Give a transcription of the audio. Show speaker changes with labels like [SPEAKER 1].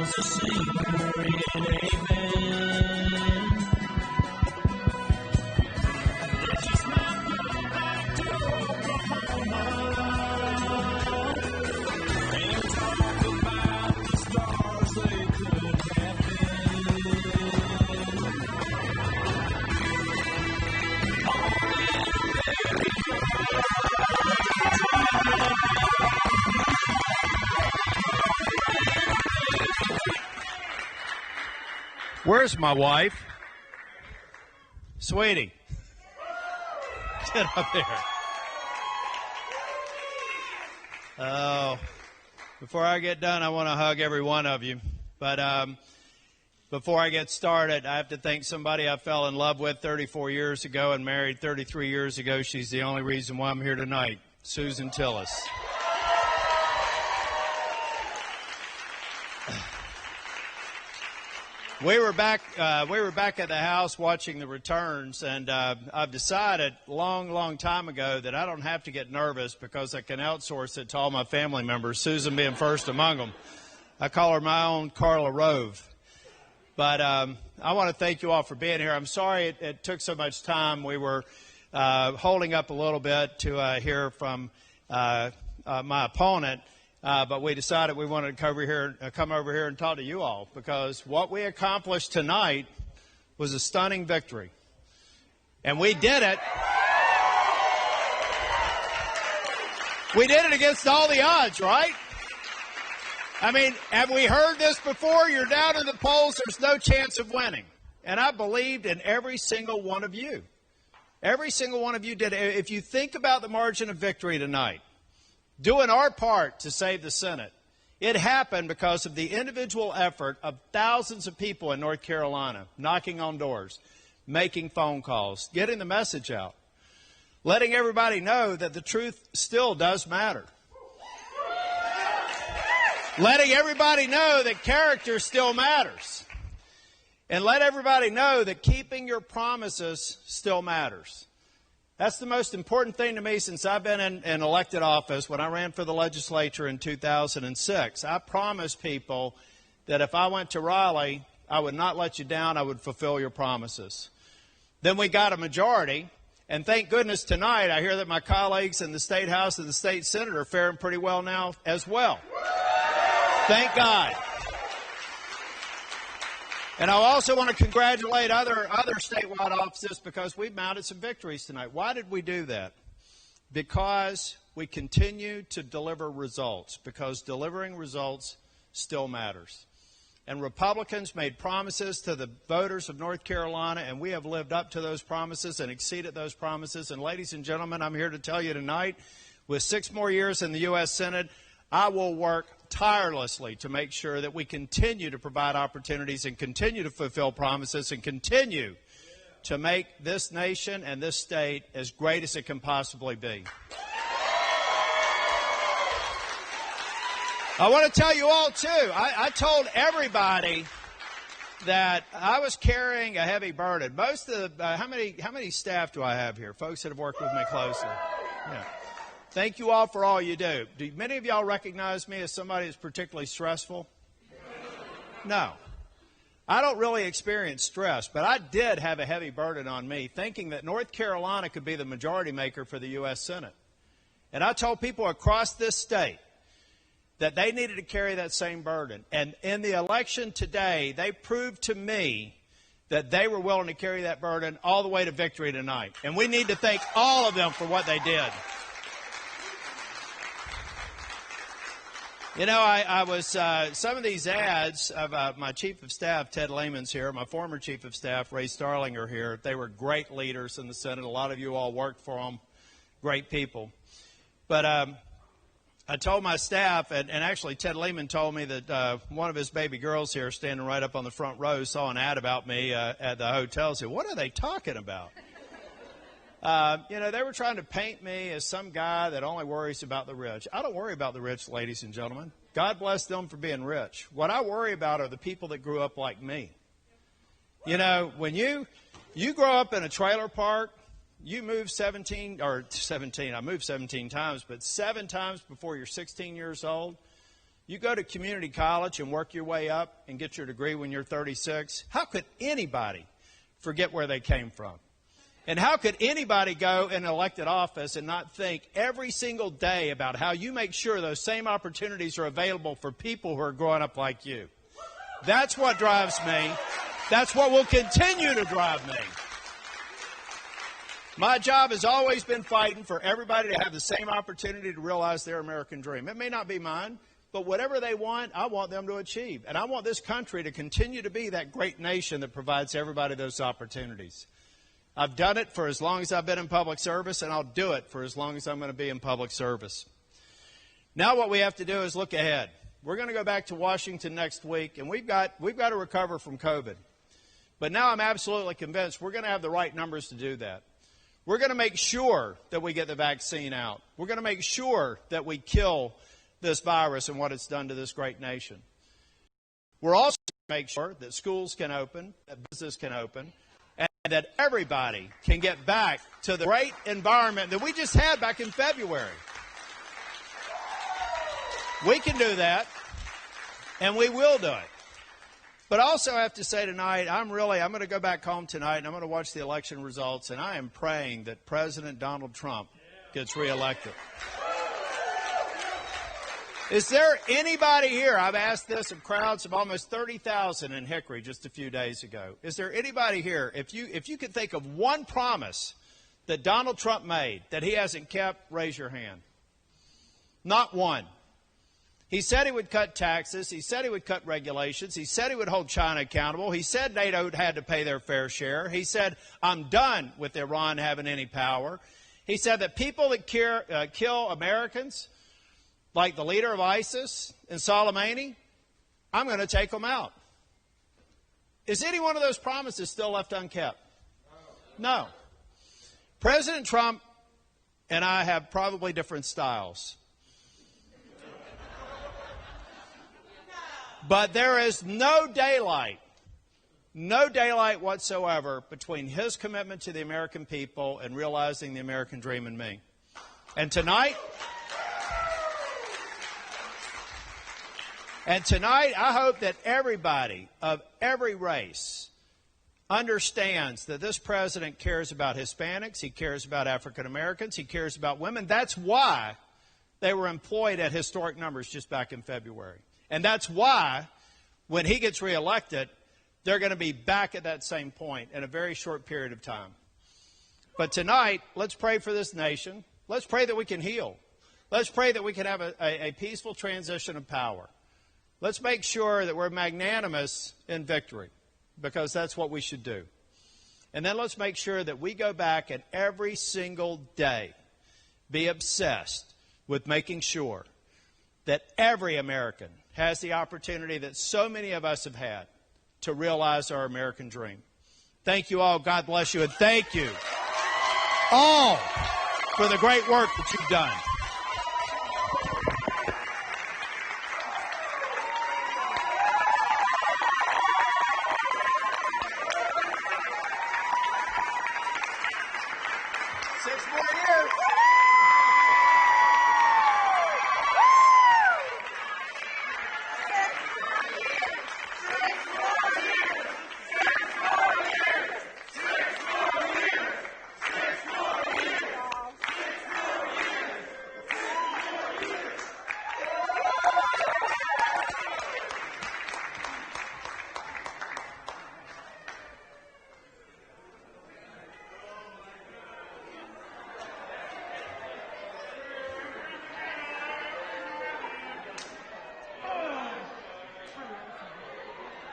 [SPEAKER 1] So sing glory and amen. Let's just not go back to Oklahoma and talk about the stars they could have been. Where's my wife? Sweetie. Get up here. Oh, before I get done, I want to hug every one of you. But before I get started, I have to thank somebody I fell in love with 34 years ago and married 33 years ago. She's the only reason why I'm here tonight, Thom Tillis. We were back at the house watching the returns, and I've decided long time ago that I don't have to get nervous because I can outsource it to all my family members, Susan being first among them. I call her my own Carla Rove. But I want to thank you all for being here. I'm sorry it took so much time. We were holding up a little bit to hear from my opponent. But we decided we wanted to come over here and talk to you all because what we accomplished tonight was a stunning victory. And we did it. We did it against all the odds, right? I mean, have we heard this before? You're down in the polls. There's no chance of winning. And I believed in every single one of you. Every single one of you did it. If you think about the margin of victory tonight, doing our part to save the Senate. It happened because of the individual effort of thousands of people in North Carolina, knocking on doors, making phone calls, getting the message out, letting everybody know that the truth still does matter, letting everybody know that character still matters, and let everybody know that keeping your promises still matters. That's the most important thing to me since I've been in elected office. When I ran for the legislature in 2006, I promised people that if I went to Raleigh, I would not let you down. I would fulfill your promises. Then we got a majority, and thank goodness tonight I hear that my colleagues in the State House and the State Senate are faring pretty well now as well. Thank God. And I also want to congratulate other statewide offices because we've mounted some victories tonight. Why did we do that? Because we continue to deliver results, because delivering results still matters. And Republicans made promises to the voters of North Carolina, and we have lived up to those promises and exceeded those promises. And ladies and gentlemen, I'm here to tell you tonight, with 6 more years in the U.S. Senate, I will work tirelessly to make sure that we continue to provide opportunities and continue to fulfill promises and continue to make this nation and this state as great as it can possibly be. I want to tell you all, too, I told everybody that I was carrying a heavy burden. Most of the, how many staff do I have here? Folks that have worked with me closely. Yeah. Thank you all for all you do. Do many of y'all recognize me as somebody that's particularly stressful? No. I don't really experience stress, but I did have a heavy burden on me, thinking that North Carolina could be the majority maker for the U.S. Senate. And I told people across this state that they needed to carry that same burden. And in the election today, they proved to me that they were willing to carry that burden all the way to victory tonight. And we need to thank all of them for what they did. You know, I was, some of these ads of my chief of staff, Ted Lehman's here, my former chief of staff, Ray Starling, are here. They were great leaders in the Senate. A lot of you all worked for them, great people. But I told my staff, and actually Ted Lehman told me that one of his baby girls here, standing right up on the front row, saw an ad about me at the hotel and said, "What are they talking about?" You know, they were trying to paint me as some guy that only worries about the rich. I don't worry about the rich, ladies and gentlemen. God bless them for being rich. What I worry about are the people that grew up like me. You know, when you grow up in a trailer park, you move 17, I moved 17 times, but 7 times before you're 16 years old. You go to community college and work your way up and get your degree when you're 36. How could anybody forget where they came from? And how could anybody go in elected office and not think every single day about how you make sure those same opportunities are available for people who are growing up like you? That's what drives me. That's what will continue to drive me. My job has always been fighting for everybody to have the same opportunity to realize their American dream. It may not be mine, but whatever they want, I want them to achieve. And I want this country to continue to be that great nation that provides everybody those opportunities. I've done it for as long as I've been in public service, and I'll do it for as long as I'm going to be in public service. Now what we have to do is look ahead. We're going to go back to Washington next week, and we've got to recover from COVID. But now I'm absolutely convinced we're going to have the right numbers to do that. We're going to make sure that we get the vaccine out. We're going to make sure that we kill this virus and what it's done to this great nation. We're also going to make sure that schools can open, that business can open, and that everybody can get back to the great environment that we just had back in February. We can do that, and we will do it. But I also have to say tonight, I'm going to go back home tonight, and I'm going to watch the election results, and I am praying that President Donald Trump gets reelected. Is there anybody here? I've asked this of crowds of almost 30,000 in Hickory just a few days ago. Is there anybody here, if you could think of one promise that Donald Trump made that he hasn't kept, raise your hand. Not one. He said he would cut taxes. He said he would cut regulations. He said he would hold China accountable. He said NATO had to pay their fair share. He said, I'm done with Iran having any power. He said that people that kill Americans, like the leader of ISIS and Soleimani, I'm going to take them out. Is any one of those promises still left unkept? No. President Trump and I have probably different styles. But there is no daylight whatsoever between his commitment to the American people and realizing the American dream in me. And tonight, I hope that everybody of every race understands that this president cares about Hispanics, he cares about African Americans, he cares about women. That's why they were employed at historic numbers just back in February. And that's why, when he gets reelected, they're going to be back at that same point in a very short period of time. But tonight, let's pray for this nation. Let's pray that we can heal. Let's pray that we can have a peaceful transition of power. Let's make sure that we're magnanimous in victory, because that's what we should do. And then let's make sure that we go back and every single day be obsessed with making sure that every American has the opportunity that so many of us have had to realize our American dream. Thank you all. God bless you. And thank you all for the great work that you've done.